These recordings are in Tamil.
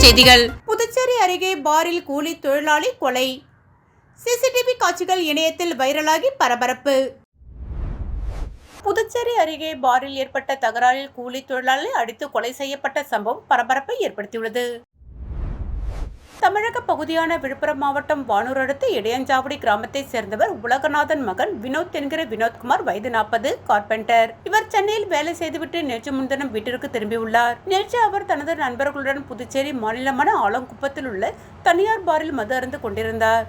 செய்திகள். புதுச்சேரி அருகே பாரில் கூலி தொழிலாளி கொலை. சிசிடிவி காட்சிகள் இணையத்தில் வைரலாகி பரபரப்பு. புதுச்சேரி அருகே பாரில் ஏற்பட்ட தகராறில் கூலி தொழிலாளி அடித்து கொலை செய்யப்பட்ட சம்பவம் பரபரப்பை ஏற்படுத்தியுள்ளது. தமிழக பகுதியான விழுப்புரம் மாவட்டம் வானூர் அடுத்த இடையஞ்சாவடி கிராமத்தை சேர்ந்தவர் உலகநாதன் மகன் வினோத் என்கிற வினோத்குமார், வயது 40, கார்பெண்டர். இவர் சென்னையில் வேலை செய்துவிட்டு நேற்று முன்தினம் வீட்டிற்கு திரும்பியுள்ளார். நேற்று அவர் தனது நண்பர்களுடன் புதுச்சேரி மாநிலமான ஆலங்குப்பத்தில் உள்ள தனியார் பாரில் மது அருந்து கொண்டிருந்தார்.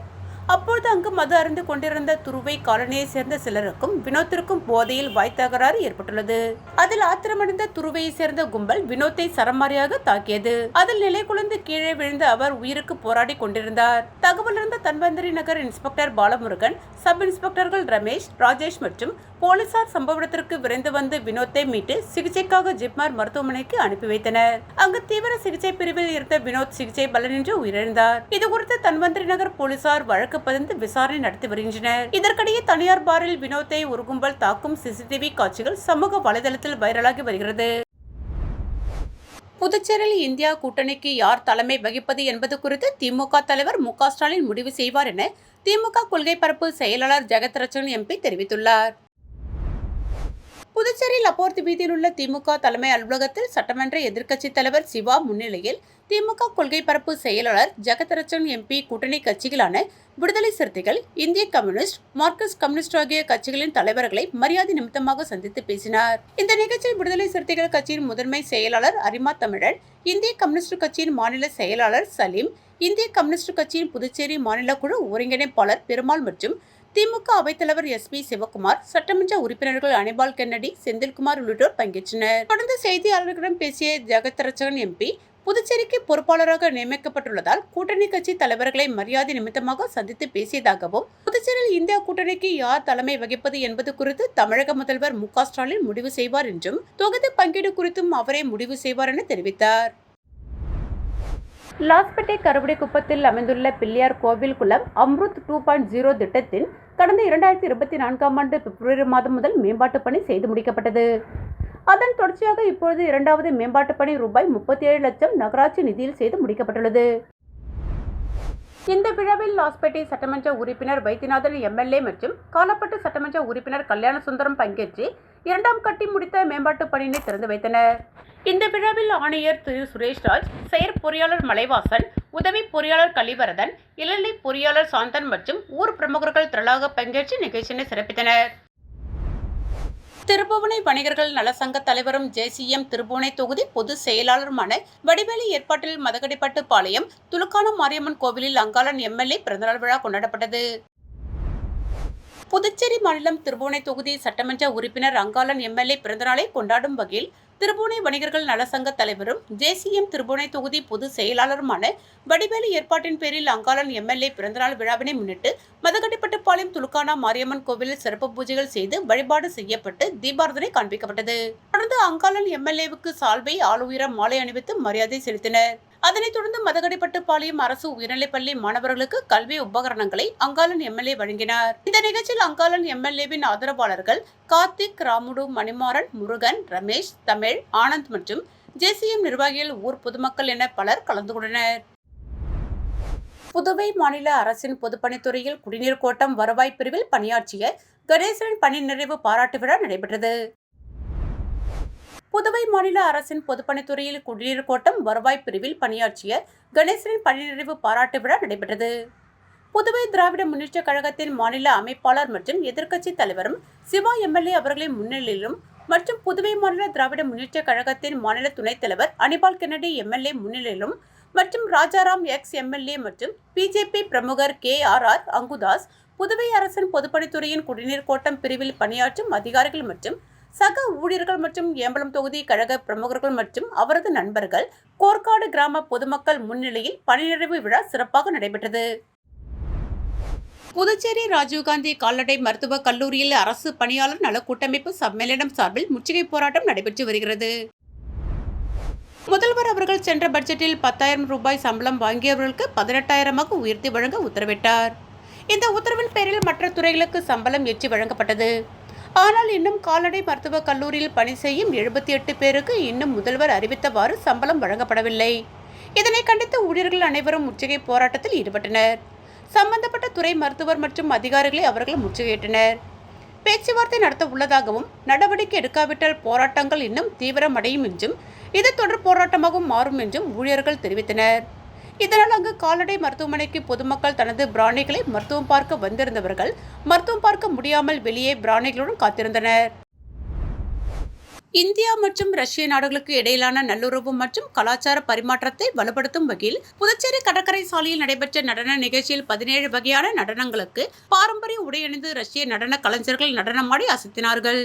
அப்பொழுது அங்கு மது அருந்து கொண்டிருந்த துருவை காலனியை சேர்ந்த சிலருக்கும் வினோத்திற்கும் போதையில் வாய்த்தகராறு ஏற்பட்டுள்ளது. அதில் ஆத்திரமடைந்த துருவையை சேர்ந்த கும்பல் வினோத்தை சரமாரியாக தாக்கியது. அதில் நிலை குலைந்து கீழே விழுந்த அவர் உயிருக்கு போராடி கொண்டிருந்தார். தகவல் இருந்த தன்வந்திரி நகர் இன்ஸ்பெக்டர் பாலமுருகன், சப் இன்ஸ்பெக்டர்கள் ரமேஷ், ராஜேஷ் மற்றும் போலீசார் சம்பவ இடத்திற்கு விரைந்து வந்து வினோத்தை மீட்டு சிகிச்சைக்காக ஜிப்மர் மருத்துவமனைக்கு அனுப்பி வைத்தனர். அங்கு தீவிர சிகிச்சை பிரிவில் இருந்த வினோத் சிகிச்சை பலனின்றி உயிரிழந்தார். இதுகுறித்து தன்வந்திரி நகர் போலீசார் வழக்கு பதிந்து விசாரணை நடத்தி வருகின்றனர். இதற்கிடையே தனியார் பாரில் வினோத்தை ஒரு கும்பல் தாக்கும் சிசிடிவி காட்சிகள் சமூக வலைதளத்தில் வைரலாகி வருகிறது. புதுச்சேரியில் இந்தியா கூட்டணிக்கு யார் தலைமை வகிப்பது என்பது குறித்து திமுக தலைவர் மு.க. ஸ்டாலின் முடிவு செய்வார் என திமுக கொள்கை பரப்பு செயலாளர் ஜெகத்ரட்சகன் எம்பி தெரிவித்துள்ளார். புதுச்சேரி லப்போர்த் வீதியில் உள்ள திமுக தலைமை அலுவலகத்தில் சட்டமன்ற எதிர்க்கட்சித் தலைவர் சிவா முன்னிலையில் திமுக கொள்கை பரப்பு செயலாளர் ஜெகத்ரட்சகன் எம்பி கூட்டணி கட்சிகளான விடுதலை சிறுத்தைகள், இந்திய கம்யூனிஸ்ட், மார்க்சிஸ்ட் கம்யூனிஸ்ட் ஆகிய கட்சிகளின் தலைவர்களை மரியாதை நிமித்தமாக சந்தித்து பேசினார். இந்த நிகழ்ச்சியில் விடுதலை சிறுத்தைகள் கட்சியின் முதன்மை செயலாளர் அரிமா தமிழன், இந்திய கம்யூனிஸ்ட் கட்சியின் மாநில செயலாளர் சலீம், இந்திய கம்யூனிஸ்ட் கட்சியின் புதுச்சேரி மாநில குழு ஒருங்கிணைப்பாளர் பெருமாள் மற்றும் திமுக அவைத்தலைவர் எஸ்.பி. சிவகுமார், சட்டமன்ற உறுப்பினர்கள் அனிபால் கென்னடி, செந்தில்குமார் உள்ளிட்டோர் பங்கேற்றனர். தொடர்ந்து செய்தியாளர்களிடம் பேசிய ஜெகத்ரட்சகன் எம்பி, புதுச்சேரிக்கு பொறுப்பாளராக நியமிக்கப்பட்டுள்ளதால் கூட்டணி கட்சி தலைவர்களை மரியாதை நிமித்தமாக சந்தித்து பேசியதாகவும், புதுச்சேரியில் இந்தியா கூட்டணிக்கு யார் தலைமை வகிப்பது என்பது குறித்து தமிழக முதல்வர் மு.க. ஸ்டாலின் முடிவு செய்வார் என்றும், தொகுதி பங்கீடு குறித்தும் அவரே முடிவு செய்வார் என தெரிவித்தார். லாஸ்பேட்டை கருவடிக்குப்பத்தில் அமைந்துள்ள பிள்ளையார் கோவில் குளம் அம்ருத் 2.0 திட்டத்தின் கடந்த 2024ஆம் ஆண்டு பிப்ரவரி மாதம் முதல் மேம்பாட்டு பணி செய்து முடிக்கப்பட்டது. அதன் தொடர்ச்சியாக இப்பொழுது இரண்டாவது மேம்பாட்டு பணி ரூபாய் 37 லட்சம் நகராட்சி நிதியில் செய்து முடிக்கப்பட்டுள்ளது. இந்த விழாவில் லாஸ்பேட்டை சட்டமன்ற உறுப்பினர் வைத்தியநாதன் எம்எல்ஏ மற்றும் காலப்பட்டு சட்டமன்ற உறுப்பினர் கல்யாணசுந்தரம் பங்கேற்று இரண்டாம் கட்டி முடித்த மேம்பாட்டு பணியினை திறந்து வைத்தனர். இந்த விழாவில் ஆணையர் திரு சுரேஷ்ராஜ், செயற் பொறியாளர் மலைவாசன், உதவி பொறியாளர் கலிவரதன், இளநிலை பொறியாளர் சாந்தன் மற்றும் ஊர் பிரமுகர்கள் திரளாக பங்கேற்று நிகழ்ச்சியினை சிறப்பித்தனர். திருபுவனை வணிகர்கள் நலசங்க தலைவரும் ஜே.சி.எம். திருபுவனை தொகுதி பொதுச் செயலாளருமான வடிவேலு ஏற்பாட்டில் மதகடிப்பட்டு பாளையம் துலுக்கான மாரியம்மன் கோவிலில் அங்காளன் எம்எல்ஏ பிறந்தநாள் விழா கொண்டாடப்பட்டது. புதுச்சேரி மாநிலம் திருபுவனை தொகுதி சட்டமன்ற உறுப்பினர் அங்காளன் எம்எல்ஏ பிறந்தநாளை கொண்டாடும் வகையில் திருபுவனை வணிகர்கள் நலசங்க தலைவரும் ஜே.சி.எம். திருபுவனை தொகுதி பொதுச் செயலாளருமான வடிவேலு ஏற்பாட்டின் பேரில் அங்காளன் எம்எல்ஏ பிறந்தநாள் விழாவினை முன்னிட்டு மதகடிப்பட்டு பாளையம் துலுக்கானா மாரியம்மன் கோவிலில் சிறப்பு பூஜைகள் செய்து வழிபாடு செய்யப்பட்டு தீபாராதனை காண்பிக்கப்பட்டது. தொடர்ந்து அங்காளன் எம்எல்ஏவுக்கு சால்வை, ஆளுயர மாலை அணிவித்து மரியாதை செலுத்தினர். அதனைத் தொடர்ந்து மதகடிப்பட்டு பாளையம் அரசு உயர்நிலைப்பள்ளி மாணவர்களுக்கு கல்வி உபகரணங்களை அங்காளன் எம்எல்ஏ வழங்கினார். இந்த நிகழ்ச்சியில் அங்காளன் எம்எல்ஏவின் ஆதரவாளர்கள் கார்த்திக், ராமுடு, மணிமாறன், முருகன், ரமேஷ், தமிழ், ஆனந்த் மற்றும் ஜே.சி.எம். நிர்வாகிகள், ஊர் பொதுமக்கள் என பலர் கலந்து கொண்டனர். புதுவை மாநில அரசின் பொதுப்பணித்துறையில் குடிநீர் கோட்டம் வருவாய் பிரிவில் பணியாற்றிய கணேசனின் பணி நிறைவு பாராட்டு விழா நடைபெற்றது. புதுவை மாநில அரசின் பொதுப்பணித்துறையில் குடிநீர் கோட்டம் வருவாய் பிரிவில் பணியாற்றிய கணேசனின் பணி நிறைவு பாராட்டு விழா நடைபெற்றது. புதுவை திராவிட முன்னேற்ற கழகத்தின் மாநில அமைப்பாளர் மற்றும் எதிர்க்கட்சி தலைவரும் சிவா எம்எல்ஏ அவர்களின் முன்னிலையிலும் மற்றும் புதுவை மாநில திராவிட முன்னேற்ற கழகத்தின் மாநில துணைத் தலைவர் அனிபால் கென்னடி எம்எல்ஏ முன்னிலையிலும் மற்றும் ராஜாராம் எக்ஸ் எம்எல்ஏ மற்றும் பிஜேபி பிரமுகர் கே.ஆர்.ஆர். அங்குதாஸ், புதுவை அரசின் பொதுப்பணித்துறையின் குடிநீர் கோட்டம் பிரிவில் பணியாற்றும் அதிகாரிகள் மற்றும் சக ஊழியர்கள் மற்றும் ஏம்பலம் தொகுதி கழக பிரமுகர்கள் மற்றும் அவரது நண்பர்கள், கோர்க்காடு கிராம பொதுமக்கள் முன்னிலையில் பணி நிறைவு விழா சிறப்பாக நடைபெற்றது. புதுச்சேரி ராஜீவ்காந்தி கால்நடை மருத்துவக் கல்லூரியில் அரசு பணியாளர் நல கூட்டமைப்பு சம்மேளனம் சார்பில் முற்றுகை போராட்டம் நடைபெற்று வருகிறது. முதல்வர் அவர்கள் சென்ற பட்ஜெட்டில் 10,000 ரூபாய் சம்பளம் வாங்கியவர்களுக்கு 18,000ஆக உயர்த்தி வழங்க உத்தரவிட்டார். இந்த உத்தரவின் பேரில் மற்ற துறைகளுக்கு சம்பளம் ஏற்றி வழங்கப்பட்டது. ஆனால் இன்னும் கால்நடை மருத்துவக் கல்லூரியில் பணி செய்யும் 78 பேருக்கு இன்னும் முதல்வர் அறிவித்தவாறு சம்பளம் வழங்கப்படவில்லை. இதனை கண்டித்து ஊழியர்கள் அனைவரும் முற்றுகை போராட்டத்தில் ஈடுபட்டனர். சம்பந்தப்பட்ட துறை மருத்துவர் மற்றும் அதிகாரிகளை அவர்கள் முற்றுகையிட்டனர். பேச்சுவார்த்தை நடத்த உள்ளதாகவும் நடவடிக்கை எடுக்காவிட்டால் போராட்டங்கள் இன்னும் தீவிரமடையும் என்றும் இது தொடர் போராட்டமாகவும் மாறும் என்றும் ஊழியர்கள் தெரிவித்தனர். இதனால் அங்கு கால்நடை மருத்துவமனைக்கு பொதுமக்கள் தனது பிராணிகளை மருத்துவம் பார்க்க வந்திருந்தவர்கள் மருத்துவம் பார்க்க முடியாமல் வெளியே பிராணிகளுடன் காத்திருந்தனர். இந்தியா மற்றும் ரஷ்ய நாடுகளுக்கு இடையிலான நல்லுறவு மற்றும் கலாச்சார பரிமாற்றத்தை வலுப்படுத்தும் வகையில் புதுச்சேரி கடற்கரை சாலையில் நடைபெற்ற நடன நிகழ்ச்சியில் 17 வகையான நடனங்களுக்கு பாரம்பரிய உடையணிந்து ரஷ்ய நடன கலைஞர்கள் நடனமாடி அசத்தினார்கள்.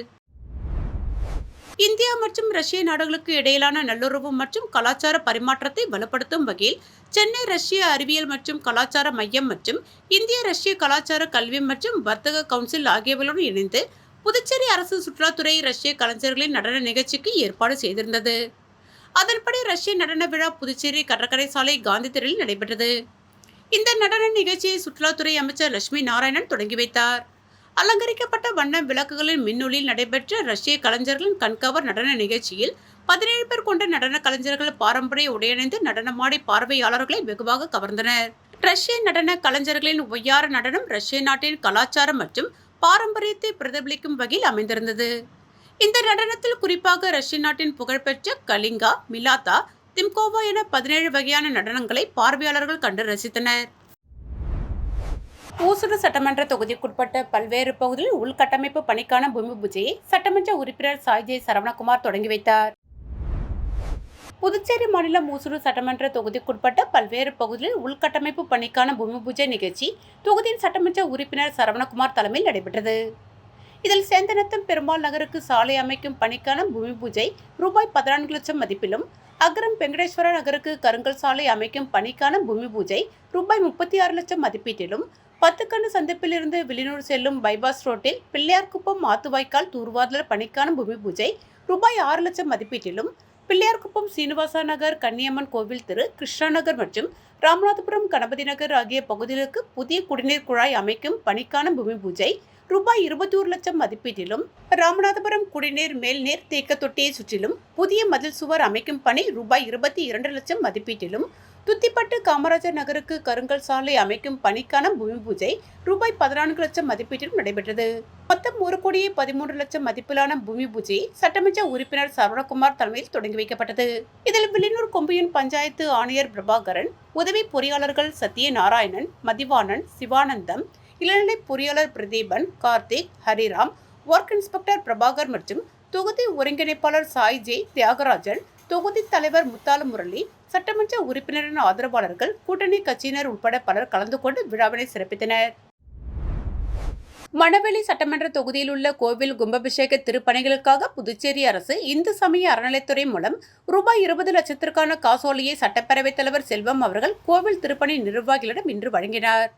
இந்தியா மற்றும் ரஷ்ய நாடுகளுக்கு இடையிலான நல்லுறவு மற்றும் கலாச்சார பரிமாற்றத்தை வலுப்படுத்தும் வகையில் சென்னை ரஷ்ய அறிவியல் மற்றும் கலாச்சார மையம் மற்றும் இந்திய ரஷ்ய கலாச்சார கல்வி மற்றும் வர்த்தக கவுன்சில் ஆகியவர்களுடன் இணைந்து புதுச்சேரி அரசு சுற்றுலாத்துறை ரஷ்ய கலைஞர்களின் நடன நிகழ்ச்சிக்கு ஏற்பாடு செய்திருந்தது. அதன்படி ரஷ்ய நடன விழா புதுச்சேரி கடற்கரை சாலை காந்தி தெருவில் நடைபெற்றது. இந்த நடன நிகழ்ச்சியை சுற்றுலாத்துறை அமைச்சர் லட்சுமி நாராயணன் தொடங்கி வைத்தார். அலங்கரிக்கப்பட்ட வண்ண விளக்குகளின் மின்னொலியில் நடைபெற்ற ரஷ்ய கலைஞர்களின் கண்கவர் நடன நிகழ்ச்சியில் 17 பேர் கொண்ட நடன கலைஞர்கள் பாரம்பரிய உடையணிந்து நடனமாடி பார்வையாளர்களை வெகுவாக கவர்ந்தனர். ரஷ்ய நடன கலைஞர்களின் ஒய்யார நடனம் ரஷ்ய நாட்டின் கலாச்சாரம் மற்றும் பாரம்பரியத்தை பிரதிபலிக்கும் வகையில் அமைந்திருந்தது. இந்த நடனத்தில் குறிப்பாக ரஷ்ய நாட்டின் புகழ்பெற்ற கலிங்கா, மிலாத்தா, திம்கோவா என 17 வகையான நடனங்களை பார்வையாளர்கள் கண்டு ரசித்தனர். ஊசுடு சட்டமன்ற தொகுதிக்குட்பட்ட பல்வேறு பகுதிகளில் உள்கட்டமைப்பு பணிக்கான பூமி பூஜையை சட்டமன்ற உறுப்பினர் சாய்ஜே சரவணகுமார் தொடங்கி வைத்தார். புதுச்சேரி மாநிலம் ஊசுடு சட்டமன்ற தொகுதிக்குட்பட்ட பல்வேறு பகுதிகளில் உள்கட்டமைப்பு பணிக்கான பூமி பூஜை நிகழ்ச்சி தொகுதியின் சட்டமன்ற உறுப்பினர் சரவணகுமார் தலைமையில் நடைபெற்றது. இதில் சேந்தனத்தம் பெருமாள் நகருக்கு சாலை அமைக்கும் பணிக்கான பூமி பூஜை ரூபாய் 14 லட்சம் மதிப்பிலும், அகரம் வெங்கடேஸ்வர நகருக்கு கருங்கல் சாலை அமைக்கும் பணிக்கான பூமி பூஜை ரூபாய் 36 லட்சம் மதிப்பீட்டிலும், 10 கண்ணு சந்திப்பிலிருந்து வில்லியனூர் செல்லும் பைபாஸ் ரோட்டில் பிள்ளையார்குப்பம் ஆத்துவாய்க்கால் தூர்வாதல் பணிக்கான பூமி பூஜை ரூபாய் 6 லட்சம் மதிப்பீட்டிலும், பிள்ளையார்குப்பம் சீனிவாசா நகர், கன்னியம்மன் கோவில் தெரு, கிருஷ்ணா நகர் மற்றும் ராமநாதபுரம் கணபதி நகர் ஆகிய பகுதிகளுக்கு புதிய குடிநீர் குழாய் அமைக்கும் பணிக்கான பூமி பூஜை ரூபாய் 21 லட்சம் மதிப்பீட்டிலும், ராமநாதபுரம் குடிநீர் மேல்நீர் தேக்க தொட்டியை சுற்றிலும் புதிய மதில் சுவர் அமைக்கும் பணி ரூபாய் 22 லட்சம் மதிப்பீட்டிலும், துத்திப்பட்டு காமராஜர் நகருக்கு கருங்கல் சாலை அமைக்கும் பணிக்கான பூமி பூஜை ரூபாய் 14 லட்சம் மதிப்பீட்டிலும் நடைபெற்றது. மொத்தம் 1,13 லட்சம் மதிப்பிலான பூமி பூஜையை சட்டமன்ற உறுப்பினர் சரவணகுமார் தலைமையில் தொடங்கி வைக்கப்பட்டது. இதில் வில்லியனூர் கொம்பியூன் பஞ்சாயத்து ஆணையர் பிரபாகரன், உதவி பொறியாளர்கள் சத்யநாராயணன், மதிவாணன், சிவானந்தம், இளநிலை பொறியாளர் பிரதீபன், கார்த்திக், ஹரிராம், ஒர்க் இன்ஸ்பெக்டர் பிரபாகர் மற்றும் தொகுதி ஒருங்கிணைப்பாளர் சாய்ஜே தியாகராஜன், தொகுதி தலைவர் முத்தாலு முரளி, சட்டமன்ற உறுப்பினரின் ஆதரவாளர்கள், கூட்டணி கட்சியினர் உட்பட பலர் கலந்து கொண்டு விழாவினை சிறப்பித்தனர். மணவெளி சட்டமன்ற தொகுதியில் உள்ள கோவில் கும்பாபிஷேக திருப்பணிகளுக்காக புதுச்சேரி அரசு இந்து சமய அறநிலைத்துறை மூலம் ரூபாய் 20 லட்சத்திற்கான காசோலையை சட்டப்பேரவைத் தலைவர் செல்வம் அவர்கள் கோவில் திருப்பணி நிர்வாகிகளிடம் இன்று வழங்கினார்.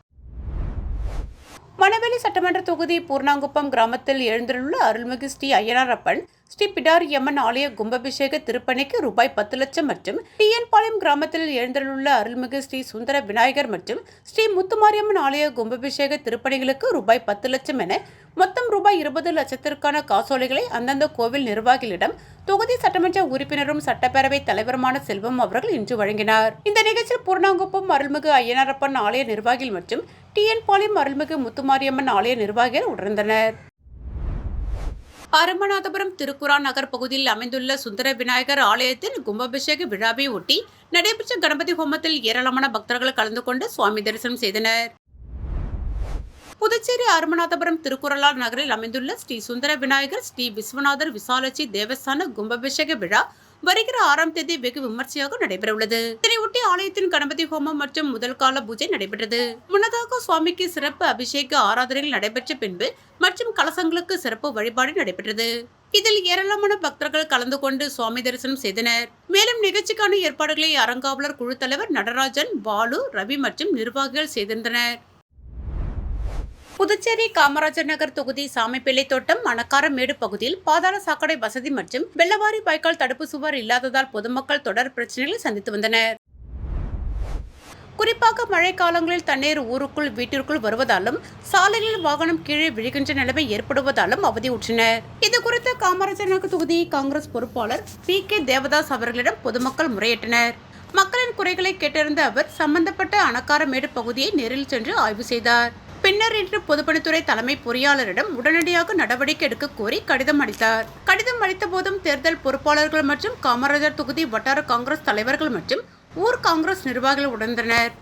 மணவெளி சட்டமன்ற தொகுதி பூர்ணாங்குப்பம் கிராமத்தில் எழுந்துள்ள அருள்மிகு ஸ்ரீ ஐயனாரப்பன் ஸ்ரீ பிடாரியம்மன் ஆலய கும்பாபிஷேக திருப்பணிக்கு ரூபாய் 10 லட்சம் மற்றும் டிஎன் பாளையம் கிராமத்தில் எழுந்துள்ள அருள்மிகு ஸ்ரீ சுந்தர விநாயகர் மற்றும் ஸ்ரீ முத்துமாரியம்மன் ஆலய கும்பாபிஷேக திருப்பணிகளுக்கு ரூபாய் 10 லட்சம் என மொத்தம் ரூபாய் 20 லட்சத்திற்கான காசோலைகளை அந்தந்த கோவில் நிர்வாகிகளிடம் தொகுதி சட்டமன்ற உறுப்பினரும் சட்டப்பேரவை தலைவருமான செல்வம் அவர்கள் இன்று வழங்கினார். இந்த நிகழ்ச்சியில் பூர்ணாங்குப்பம் அருள்மிகு ஐயனாரப்பன் ஆலய நிர்வாகிகள் மற்றும் டிஎன் பாளையம் அருள்மிகு முத்துமாரியம்மன் ஆலய நிர்வாகிகள் உடனிருந்தனர். அரமநாதபுரம் திருக்குறா நகர் பகுதியில் அமைந்துள்ள சுந்தர விநாயகர் ஆலயத்தின் கும்பாபிஷேக விழாவை ஒட்டி நடைபெற்ற கணபதி ஹோமத்தில் ஏராளமான பக்தர்கள் கலந்து கொண்டு சுவாமி தரிசனம் செய்தனர். புதுச்சேரி அரமநாதபுரம் திருக்குறளார் நகரில் அமைந்துள்ள ஸ்ரீ சுந்தர விநாயகர் ஸ்ரீ விஸ்வநாதர் விசாலட்சி தேவஸ்தான கும்பாபிஷேக விழா வருகிற 6ஆம் தேதி வெகு விமர்சையாக நடைபெறவுள்ளது. இதனையொட்டி ஆலயத்தின் கணபதி ஹோமம் மற்றும் முதல் கால பூஜை நடைபெற்றது. முன்னதாக சுவாமிக்கு சிறப்பு அபிஷேக ஆராதனைகள் நடைபெற்ற பின்பு மற்றும் கலசங்களுக்கு சிறப்பு வழிபாடு நடைபெற்றது. இதில் ஏராளமான பக்தர்கள் கலந்து கொண்டு சுவாமி தரிசனம் செய்தனர். மேலும் நிகழ்ச்சிக்கான ஏற்பாடுகளை அறங்காவலர் குழு தலைவர் நடராஜன், பாலு, ரவி மற்றும் நிர்வாகிகள் செய்திருந்தனர். புதுச்சேரி காமராஜர் நகர் தொகுதி சாமிப்பிள்ளை தோட்டம் மணக்காரமேடு பகுதியில் பாதாள சாக்கடை வசதி மற்றும் வெள்ளவாரி வாய்க்கால் தடுப்பு சுவர் இல்லாததால் பொதுமக்கள் தொடர் பிரச்சனைகளை சந்தித்து வந்தனர். குறிப்பாக மழை காலங்களில் தண்ணீர் ஊருக்குள் வீட்டிற்குள் வருவதாலும் சாலைகளில் வாகனம் கீழே விழுகின்ற நிலைமை ஏற்படுவதாலும் அவதியுற்றனர். இதுகுறித்து காமராஜர் நகர் தொகுதி காங்கிரஸ் பொறுப்பாளர் பி.கே. தேவதாஸ் அவர்களிடம் பொதுமக்கள் முறையிட்டனர். மக்களின் குறைகளை கேட்டறிந்த அவர் சம்பந்தப்பட்ட அணக்காரமேடு பகுதியை நேரில் சென்று ஆய்வு செய்தார். பின்னர் இன்று பொதுப்பணித்துறை தலைமை பொறியாளரிடம் உடனடியாக நடவடிக்கை எடுக்க கோரி கடிதம் அளித்தார். கடிதம் அளித்த போதும் தேர்தல் பொறுப்பாளர்கள் மற்றும் காமராஜர் தொகுதி வட்டார காங்கிரஸ் தலைவர்கள் மற்றும் ஊர் காங்கிரஸ் நிர்வாகிகள் உடனிருந்தனர்.